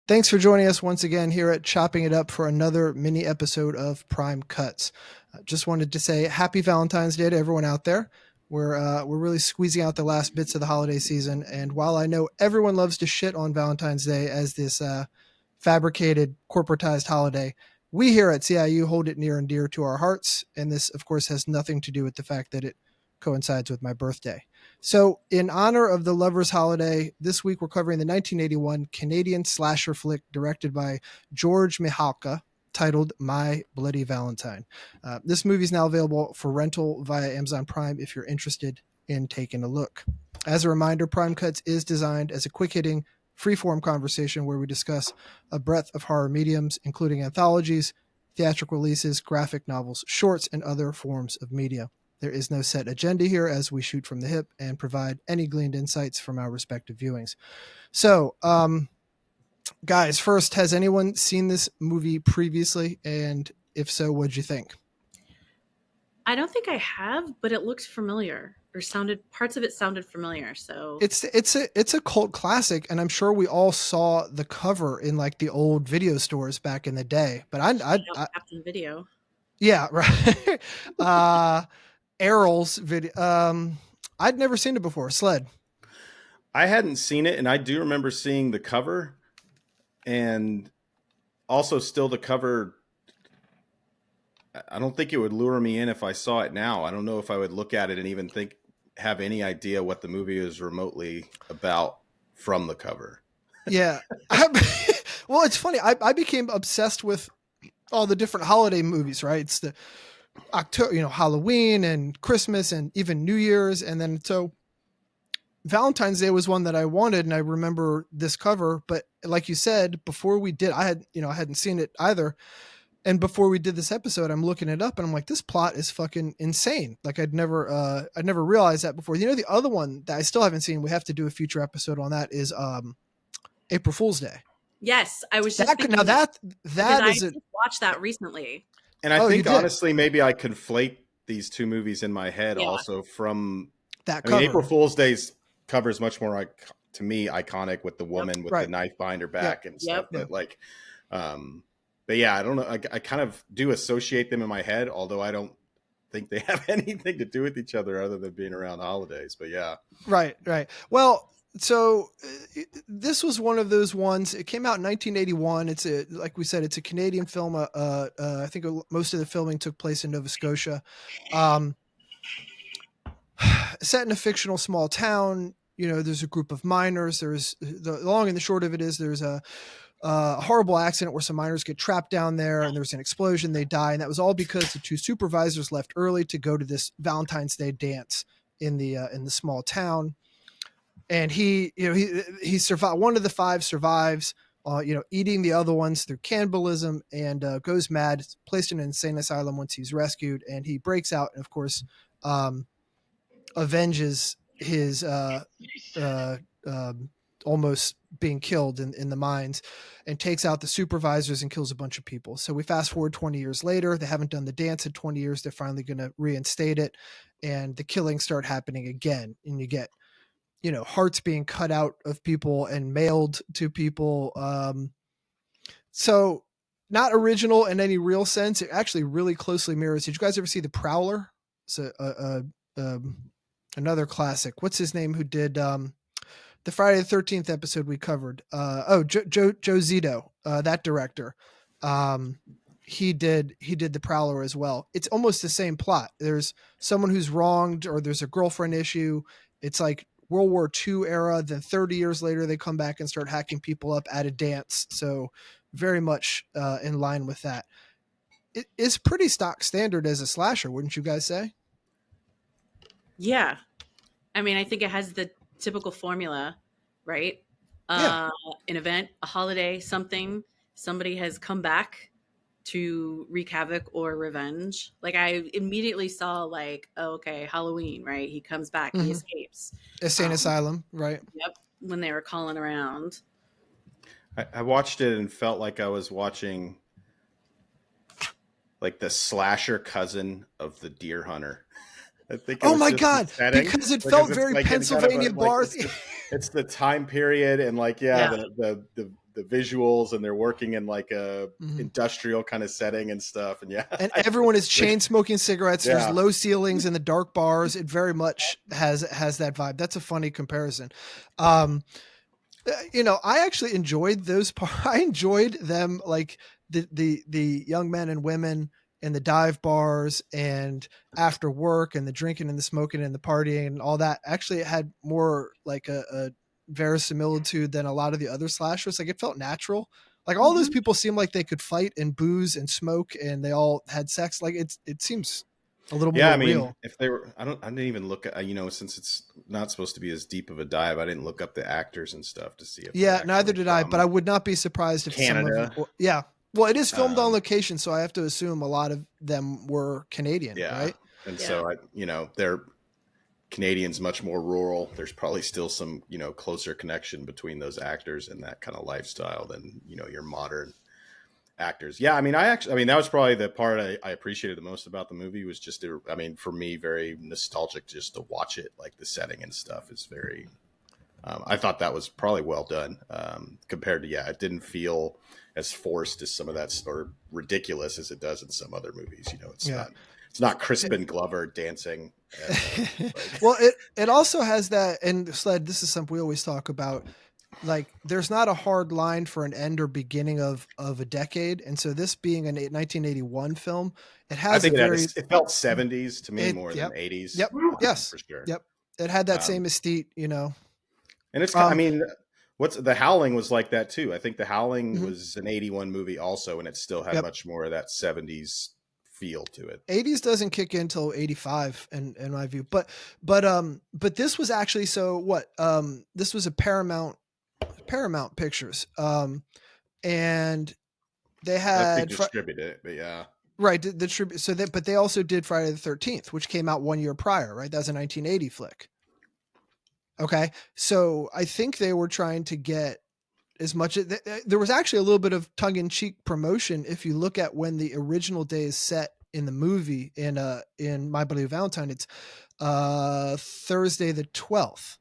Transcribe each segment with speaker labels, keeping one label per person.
Speaker 1: Thanks for joining us once again here at Chopping It Up for another mini episode of Prime Cuts. Just wanted to say happy Valentine's Day to everyone out there. We're really squeezing out the last bits of the holiday season, and while I know everyone loves to shit on Valentine's Day as this fabricated, corporatized holiday, we here at CIU hold it near and dear to our hearts, and this, of course, has nothing to do with the fact that it coincides with my birthday. So, in honor of the Lovers' Holiday, this week we're covering the 1981 Canadian slasher flick directed by George Mihalka, titled My Bloody Valentine. This movie is now available for rental via Amazon Prime if you're interested in taking a look. As a reminder, Prime Cuts is designed as a quick-hitting, free-form conversation where we discuss a breadth of horror mediums, including anthologies, theatrical releases, graphic novels, shorts, and other forms of media. There is no set agenda here as we shoot from the hip and provide any gleaned insights from our respective viewings. So, guys, first, has anyone seen this movie previously? And if so, what'd you think?
Speaker 2: I don't think I have, but it looks familiar, or parts of it sounded familiar. So
Speaker 1: it's a cult classic, and I'm sure we all saw the cover in like the old video stores back in the day. But I
Speaker 2: Captain Video.
Speaker 1: Yeah, right. Errol's video. I'd never seen it before. Sled.
Speaker 3: I hadn't seen it, and I do remember seeing the cover, and also still the cover. I don't think it would lure me in if I saw it now. I don't know if I would look at it and even have any idea what the movie is remotely about from the cover.
Speaker 1: Yeah. Well, it's funny. I became obsessed with all the different holiday movies, right? It's the October, Halloween and Christmas and even New Year's. And then so Valentine's Day was one that I wanted, and I remember this cover, but like you said, before we did, I hadn't seen it either. And before we did this episode, I'm looking it up and I'm like, this plot is fucking insane. Like I'd never realized that before. The other one that I still haven't seen, we have to do a future episode on that, is April Fool's Day.
Speaker 2: Yes. I was just
Speaker 1: thinking that is
Speaker 2: I watched that recently.
Speaker 3: And I think honestly, maybe I conflate these two movies in my head also from
Speaker 1: that cover.
Speaker 3: April Fool's Day's cover is much more to me iconic with the woman with the knife behind her back and stuff. But but yeah, I don't know. I kind of do associate them in my head, although I don't think they have anything to do with each other other than being around holidays. But yeah. Right.
Speaker 1: Well, so this was one of those ones. It came out in 1981. Like we said, it's a Canadian film. I think most of the filming took place in Nova Scotia. Set in a fictional small town. There's a group of miners. The long and the short of it is there's a horrible accident where some miners get trapped down there, and there's an explosion. They die, and that was all because the two supervisors left early to go to this Valentine's Day dance in the small town. And he survived. One of the five survives, eating the other ones through cannibalism, and goes mad. Placed in an insane asylum once he's rescued, and he breaks out and, of course, avenges his almost being killed in the mines, and takes out the supervisors and kills a bunch of people. So we fast forward 20 years later. They haven't done the dance in 20 years. They're finally going to reinstate it, and the killings start happening again. And you get, hearts being cut out of people and mailed to people. So not original in any real sense. It actually really closely mirrors. Did you guys ever see The Prowler? It's another classic. What's his name? Who did, the Friday the 13th episode we covered. Joe Zito, that director. He did The Prowler as well. It's almost the same plot. There's someone who's wronged, or there's a girlfriend issue. It's like World War II era. Then 30 years later, they come back and start hacking people up at a dance. So very much in line with that. It is pretty stock standard as a slasher, wouldn't you guys say?
Speaker 2: Yeah. I mean, I think it has the typical formula, right? An event, a holiday, somebody has come back to wreak havoc or revenge. Like I immediately saw Halloween, right? He comes back, he escapes.
Speaker 1: Insane asylum, right?
Speaker 2: Yep. When they were calling around.
Speaker 3: I watched it and felt like I was watching like the slasher cousin of the Deer Hunter. I think.
Speaker 1: Oh my God! Because it felt very Pennsylvania bars.
Speaker 3: It's the time period, and the the visuals, and they're working in like a industrial kind of setting and stuff. And
Speaker 1: and everyone is chain smoking cigarettes. Yeah. There's low ceilings in the dark bars. It very much has that vibe. That's a funny comparison. I actually enjoyed those parts. I enjoyed them, like the young men and women in the dive bars and after work and the drinking and the smoking and the partying and all that. Actually, it had more like a verisimilitude than a lot of the other slashers. Like, it felt natural. Like, all those people seemed like they could fight and booze and smoke, and they all had sex. Like, it seems a little more real.
Speaker 3: If they were, I didn't even look at, since it's not supposed to be as deep of a dive, I didn't look up the actors and stuff to see if.
Speaker 1: Yeah, neither did I, but I would not be surprised if
Speaker 3: Canada.
Speaker 1: Well, it is filmed on location, so I have to assume a lot of them were Canadian, right?
Speaker 3: And so they're Canadians, much more rural. There's probably still some, closer connection between those actors and that kind of lifestyle than, your modern actors. Yeah. That was probably the part I appreciated the most about the movie, was just, for me, very nostalgic just to watch it. Like, the setting and stuff is very, I thought that was probably well done, compared to, it didn't feel as forced as some of that, or ridiculous as it does in some other movies. It's not Crispin Glover dancing.
Speaker 1: Well, it also has that, and Sled, this is something we always talk about. Like, there's not a hard line for an end or beginning of a decade. And so this being a 1981 film, it has it
Speaker 3: felt 70s to me more than 80s.
Speaker 1: Yep. Yes.
Speaker 3: For sure.
Speaker 1: Yep. It had that same mystique,
Speaker 3: And it's, The Howling was like that too. I think The Howling was an 81 movie also, and it still had much more of that 70s feel to it.
Speaker 1: 80s doesn't kick in until 85 in my view. But this was actually, this was a Paramount Pictures. And they had
Speaker 3: distributed it, but yeah.
Speaker 1: Right, but they also did Friday the 13th, which came out 1 year prior, right? That was a 1980 flick. Okay, so I think they were trying to get as much. There was actually a little bit of tongue-in-cheek promotion if you look at when the original day is set in the movie in My Bloody Valentine. It's Thursday the 12th.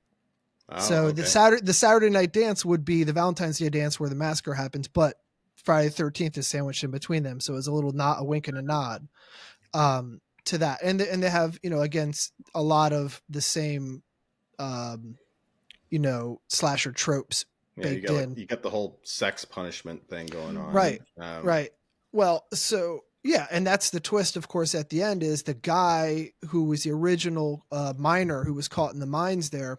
Speaker 1: Oh, so okay. The Saturday night dance would be the Valentine's Day dance where the massacre happens, but Friday the 13th is sandwiched in between them. So it's a little a wink and a nod to that, and they have again a lot of the same. Slasher tropes baked in.
Speaker 3: You got the whole sex punishment thing going on.
Speaker 1: Right. Right. Well, so yeah. And that's the twist, of course, at the end is the guy who was the original miner who was caught in the mines there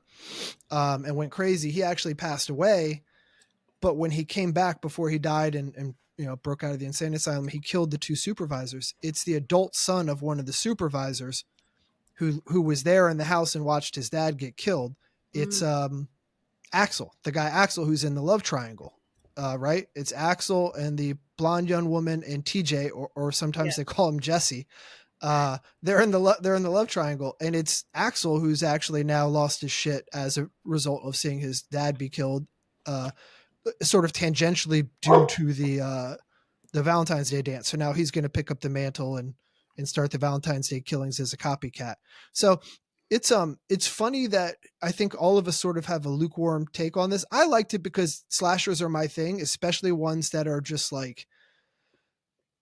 Speaker 1: and went crazy. He actually passed away, but when he came back before he died and broke out of the insane asylum, he killed the two supervisors. It's the adult son of one of the supervisors who was there in the house and watched his dad get killed. It's Axel, the guy Axel who's in the love triangle, right? It's Axel and the blonde young woman and TJ, or sometimes they call him Jesse. They're in the love triangle, and it's Axel who's actually now lost his shit as a result of seeing his dad be killed, sort of tangentially due to the Valentine's Day dance. So now he's going to pick up the mantle and start the Valentine's Day killings as a copycat. So it's funny that I think all of us sort of have a lukewarm take on this. I liked it because slashers are my thing, especially ones that are just like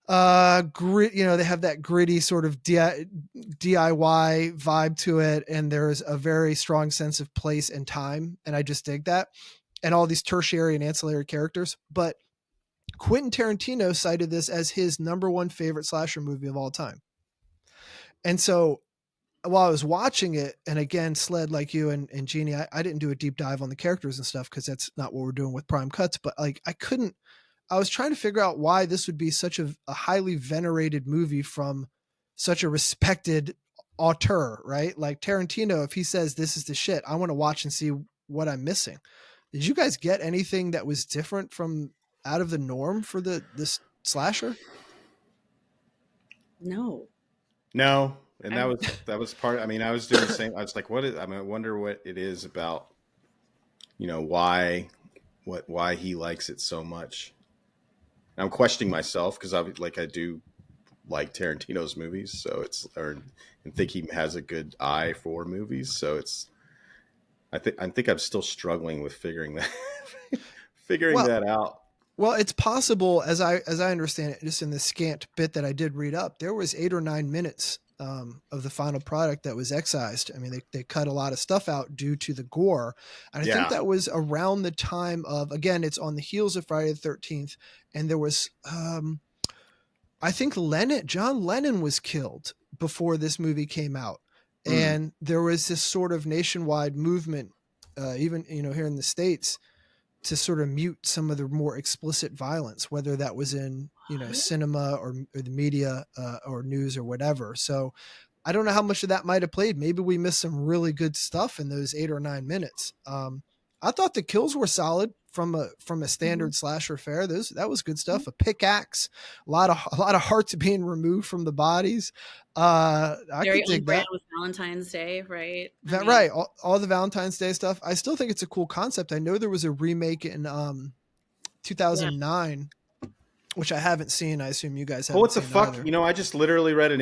Speaker 1: grit, they have that gritty sort of DIY vibe to it, and there's a very strong sense of place and time, and I just dig that, and all these tertiary and ancillary characters. But Quentin Tarantino cited this as his number one favorite slasher movie of all time. And so while I was watching it, and again, Sled, like you and Jeannie, I didn't do a deep dive on the characters and stuff because that's not what we're doing with Prime Cuts, but like I was trying to figure out why this would be such a highly venerated movie from such a respected auteur, right? Like Tarantino, if he says this is the shit, I want to watch and see what I'm missing. Did you guys get anything that was different from out of the norm for this slasher?
Speaker 2: No.
Speaker 3: And that was part. I was doing the same. I was like, I wonder what it is about, why he likes it so much. And I'm questioning myself because I do like Tarantino's movies, so and think he has a good eye for movies. So I think I'm still struggling with figuring that out.
Speaker 1: Well, it's possible, as I understand it, just in the scant bit that I did read up, there was 8 or 9 minutes of the final product that was excised. I mean, they cut a lot of stuff out due to the gore, and I think that was around the time of, again, it's on the heels of Friday the 13th, and there was, I think John Lennon was killed before this movie came out, and there was this sort of nationwide movement, even here in the States, to sort of mute some of the more explicit violence, whether that was in, cinema or the media or news or whatever. So I don't know how much of that might've played. Maybe we missed some really good stuff in those 8 or 9 minutes. I thought the kills were solid from a standard slasher fare. That was good stuff. A pickaxe, a lot of hearts being removed from the bodies. I
Speaker 2: Very
Speaker 1: could dig that.
Speaker 2: with Valentine's Day, right?
Speaker 1: Right. All the Valentine's Day stuff. I still think it's a cool concept. I know there was a remake in 2009, which I haven't seen. I assume you guys haven't.
Speaker 3: What the fuck?
Speaker 1: Either.
Speaker 3: I just literally read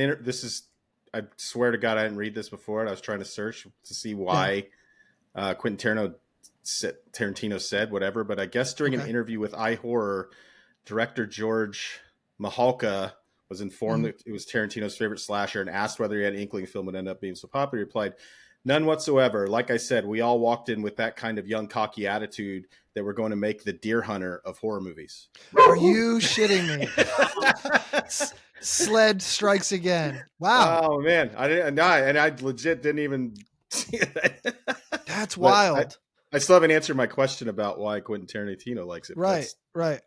Speaker 3: I swear to God, I didn't read this before, and I was trying to search to see why Quentin Tarantino said whatever. But I guess during an interview with iHorror, director George Mihalka was informed that it was Tarantino's favorite slasher and asked whether he had an inkling the film would end up being so popular. He replied, "None whatsoever. Like I said, we all walked in with that kind of young, cocky attitude that we're going to make the Deer Hunter of horror movies."
Speaker 1: Are you shitting me? Sled strikes again. Wow.
Speaker 3: Oh man, and I legit didn't even see that.
Speaker 1: That's wild.
Speaker 3: I still haven't answered my question about why Quentin Tarantino likes it.
Speaker 1: Right.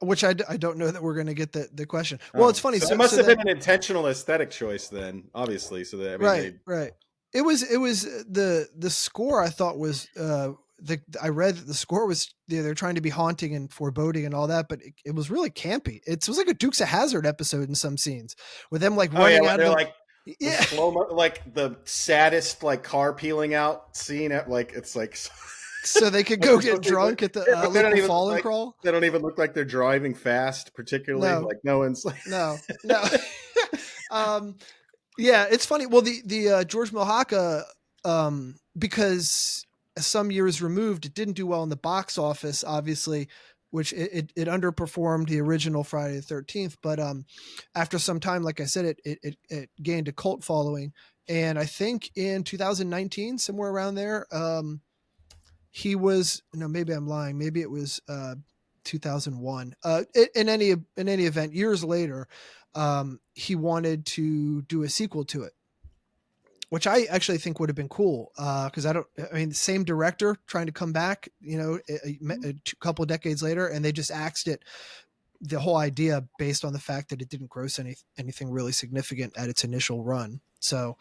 Speaker 1: Which I don't know that we're going to get the question. Well, it's funny.
Speaker 3: So it must have been an intentional aesthetic choice then, obviously. So that
Speaker 1: right. It was the score. I thought was I read that the score was they're trying to be haunting and foreboding and all that, but it was really campy. It was like a Dukes of Hazzard episode in some scenes with them like running out of
Speaker 3: slow-mo, like the saddest like car peeling out scene at like it's like.
Speaker 1: So they could go get drunk at the local fall and crawl.
Speaker 3: They don't even look like they're driving fast, particularly.
Speaker 1: No.
Speaker 3: Like no one's like
Speaker 1: no. Yeah, it's funny. Well, the George Mihalka, because some years removed, it didn't do well in the box office, obviously, which it underperformed the original Friday the 13th. But after some time, like I said, it gained a cult following, and I think in 2019, somewhere around there, he was, maybe I'm lying. Maybe it was 2001. In any event, years later, he wanted to do a sequel to it, which I actually think would have been cool. Cause the same director trying to come back, a couple of decades later, and they just axed it. The whole idea based on the fact that it didn't gross anything really significant at its initial run. So,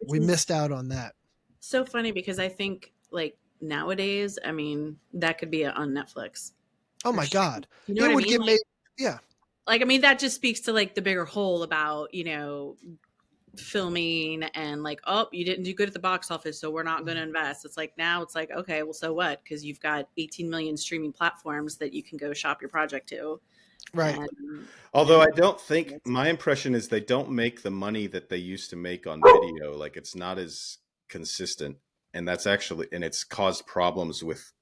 Speaker 1: we missed out on that.
Speaker 2: So funny because I think like nowadays, that could be on Netflix.
Speaker 1: Oh my God. It would get made. Yeah.
Speaker 2: Like, that just speaks to like the bigger whole about, filming and like, oh, you didn't do good at the box office, so we're not going to invest. It's like, now it's like, okay, well, so what? Because you've got 18 million streaming platforms that you can go shop your project to.
Speaker 1: Right.
Speaker 3: Although I don't think, my impression is they don't make the money that they used to make on video. Like it's not as consistent. And that's actually, and it's caused problems with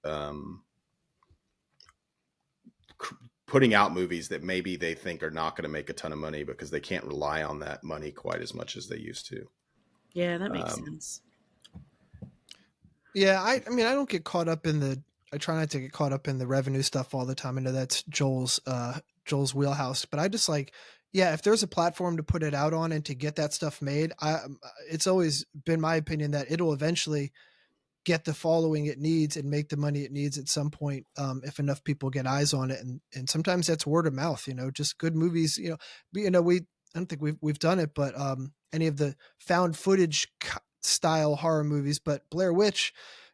Speaker 3: putting out movies that maybe they think are not going to make a ton of money because they can't rely on that money quite as much as they used to.
Speaker 2: Yeah, that makes sense.
Speaker 1: Yeah, I don't get caught up I try not to get caught up in the revenue stuff all the time. I know that's Joel's wheelhouse, but I just if there's a platform to put it out on and to get that stuff made, it's always been my opinion that it'll eventually get the following it needs and make the money it needs at some point, if enough people get eyes on it. And sometimes that's word of mouth, just good movies, I don't think we've done it, but any of the found footage style horror movies, but Blair Witch,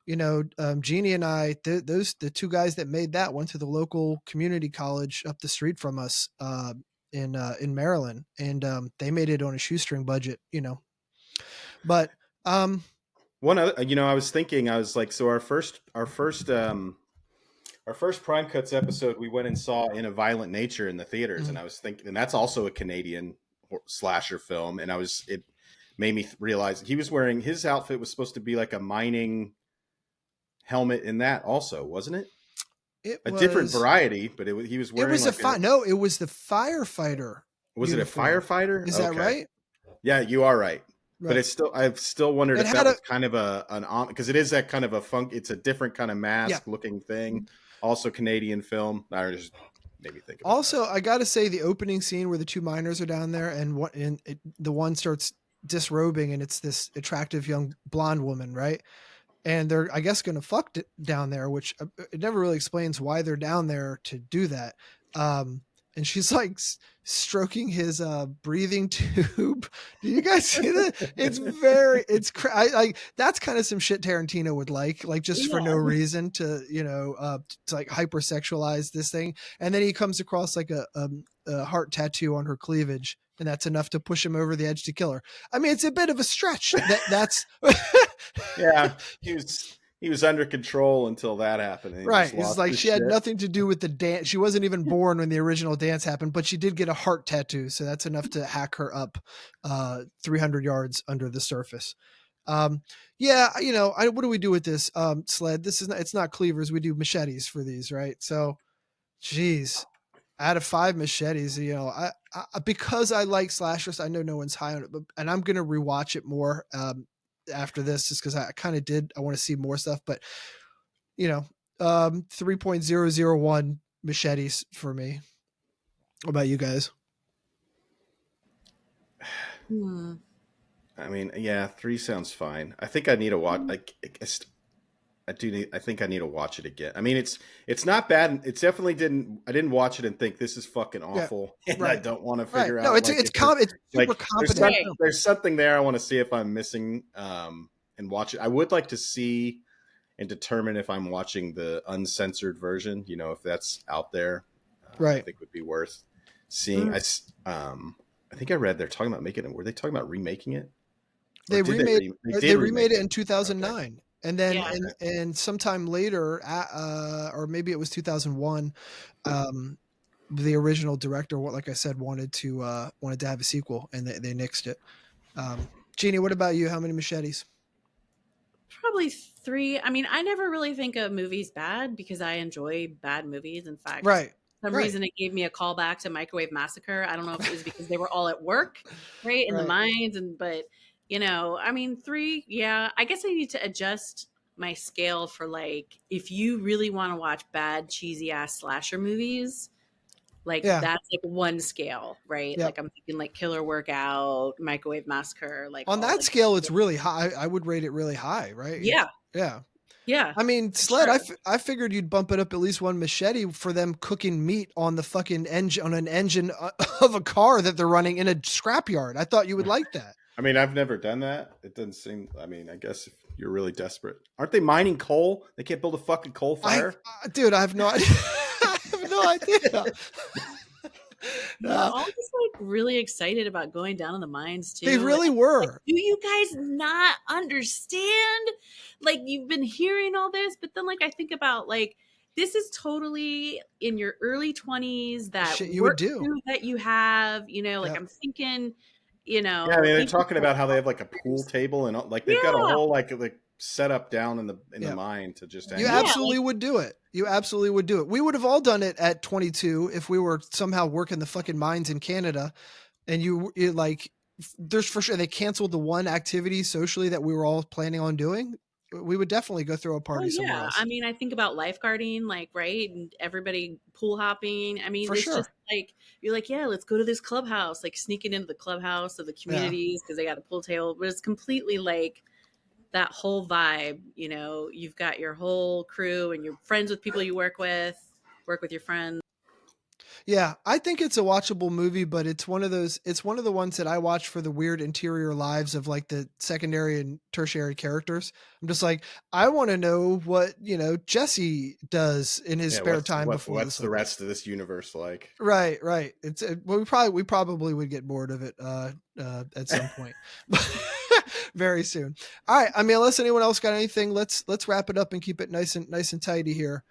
Speaker 1: Jeannie and I, the two guys that made that went to the local community college up the street from us, in Maryland, and they made it on a shoestring budget, but
Speaker 3: one other, I was thinking, I was like, so our first Prime Cuts episode, we went and saw In a Violent Nature in the theaters, and I was thinking, and that's also a Canadian slasher film, and it made me realize his outfit was supposed to be like a mining helmet in that also, wasn't it? a different variety, but he was wearing.
Speaker 1: It was it was the firefighter.
Speaker 3: Was uniform. It a firefighter?
Speaker 1: Is that right?
Speaker 3: Yeah, you are right. But it's still, I've still wondered if that was kind of because it is that kind of it's a different kind of mask looking thing. Also Canadian film. I just maybe think about
Speaker 1: also, that. I got to say the opening scene where the two miners are down there and the one starts disrobing and it's this attractive young blonde woman, right? And they're, I guess, going to fuck down there, which it never really explains why they're down there to do that. And she's like stroking his breathing tube. Do you guys see that? It's that's kind of some shit Tarantino would like just for no reason to, to like hypersexualize this thing. And then he comes across like a heart tattoo on her cleavage, and that's enough to push him over the edge to kill her. I mean, it's a bit of a stretch. That's
Speaker 3: yeah. He was under control until that happened.
Speaker 1: Right. It's like she had nothing to do with the dance. She wasn't even born when the original dance happened, but she did get a heart tattoo. So that's enough to hack her up 300 yards under the surface. What do we do with this sled? It's not cleavers. We do machetes for these, right? So, geez, out of 5 machetes, I because I like slashers, I know no one's high on it, and I'm going to rewatch it more after this just because I want to see more stuff, but 3.001 machetes for me. What about you guys?
Speaker 3: I mean, yeah, 3 sounds fine. I think I need to watch. I think I need to watch it again. I mean, it's not bad. It's definitely I didn't watch it and think this is fucking awful. Yeah, and I don't want to figure out.
Speaker 1: No, it's super competent.
Speaker 3: There's something there. I want to see if I'm missing and watch it. I would like to see and determine if I'm watching the uncensored version. If that's out there,
Speaker 1: right?
Speaker 3: I think would be worth seeing. I think I read they're talking about making it. Were they talking about remaking it?
Speaker 1: They remade it in 2009. Okay. And then, and sometime later, or maybe it was 2001, the original director, like I said, wanted to have a sequel, and they nixed it. Jeannie, what about you? How many machetes?
Speaker 2: Probably 3. I mean, I never really think a movie's bad because I enjoy bad movies. In fact,
Speaker 1: for
Speaker 2: some reason it gave me a call back to Microwave Massacre. I don't know if it was because they were all at work, right, in the mines, but. I mean, 3, yeah. I guess I need to adjust my scale for if you really want to watch bad, cheesy ass slasher movies, that's 1 scale, right?
Speaker 1: Yep.
Speaker 2: I'm thinking Killer Workout, Microwave Massacre,
Speaker 1: on that scale, it's really high. I would rate it really high, right?
Speaker 2: Yeah.
Speaker 1: Yeah.
Speaker 2: Yeah.
Speaker 1: I mean, Sled, sure. I figured you'd bump it up at least 1 machete for them cooking meat on the fucking engine, on an engine of a car that they're running in a scrapyard. I thought you would like that.
Speaker 3: I mean, I've never done that. It doesn't seem. I mean, I guess if you're really desperate, aren't they mining coal? They can't build a fucking coal fire.
Speaker 1: Dude, I have no idea. I have no idea.
Speaker 2: They're all just really excited about going down in the mines too.
Speaker 1: They really were.
Speaker 2: Do you guys not understand? You've been hearing all this, but then I think about this is totally in your early 20s. That
Speaker 1: shit you would do
Speaker 2: that you have. I'm thinking.
Speaker 3: Yeah, I mean, they're talking about how they have a pool table and they've got a whole set up down in the mine to just.
Speaker 1: You absolutely would do it. You absolutely would do it. We would have all done it at 22 if we were somehow working the fucking mines in Canada, and there's for sure they canceled the one activity socially that we were all planning on doing. We would definitely go throw a party somewhere else.
Speaker 2: I mean, I think about lifeguarding, right, and everybody pool hopping. I mean,
Speaker 1: for
Speaker 2: it's
Speaker 1: sure.
Speaker 2: just you're yeah, let's go to this clubhouse, sneaking into the clubhouse of the communities because they got a pool table. But it's completely that whole vibe. You've got your whole crew and you're friends with people you work with your friends.
Speaker 1: Yeah, I think it's a watchable movie, but it's one of the ones that I watch for the weird interior lives of the secondary and tertiary characters. I'm just I want to know what, Jesse does in his spare time before
Speaker 3: what's the rest of this universe like?
Speaker 1: Right. It's we probably would get bored of it at some point. Very soon. All right. I mean, unless anyone else got anything, let's wrap it up and keep it nice and tidy here.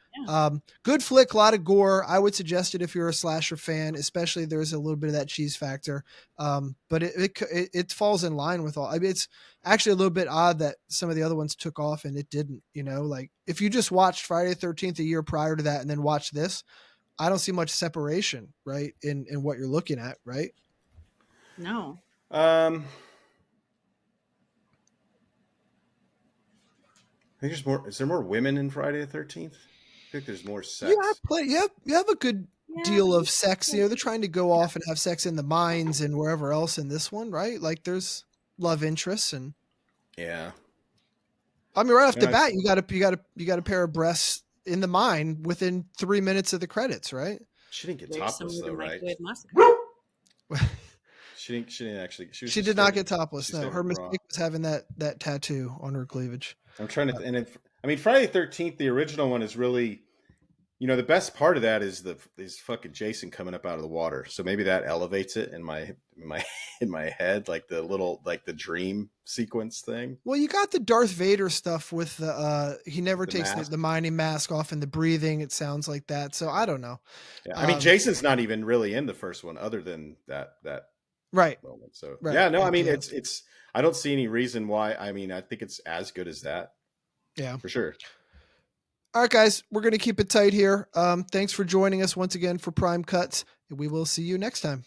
Speaker 1: Good flick, a lot of gore. I would suggest it if you're a slasher fan, especially there's a little bit of that cheese factor. But it falls in line with all. I mean, it's actually a little bit odd that some of the other ones took off and it didn't. Like if you just watched Friday the 13th a year prior to that and then watch this, I don't see much separation, right, in what you're looking at, right?
Speaker 2: No.
Speaker 3: I think there's more. Is there more women in Friday the 13th? I think there's more sex.
Speaker 1: You have a good deal of sex. They're trying to go off and have sex in the mines and wherever else in this one, right? Like there's love interests and.
Speaker 3: Yeah.
Speaker 1: I mean, right off the bat, you got a pair of breasts in the mine within 3 minutes of the credits, right?
Speaker 3: She didn't get topless though, right? She didn't actually.
Speaker 1: She did not get topless. No, her mistake was having that tattoo on her cleavage.
Speaker 3: I'm trying to, Friday the 13th, the original one is really, the best part of that is fucking Jason coming up out of the water. So maybe that elevates it in my head, like the dream sequence thing.
Speaker 1: Well, you got the Darth Vader stuff with the he never takes the mining mask off and the breathing. It sounds like that. So I don't know.
Speaker 3: Yeah, Jason's not even really in the first one, other than that
Speaker 1: right
Speaker 3: moment. So
Speaker 1: right.
Speaker 3: Yeah, no, I mean it's I don't see any reason why. I think it's as good as that.
Speaker 1: Yeah,
Speaker 3: for sure.
Speaker 1: All right, guys, we're going to keep it tight here. Thanks for joining us once again for Prime Cuts. We will see you next time.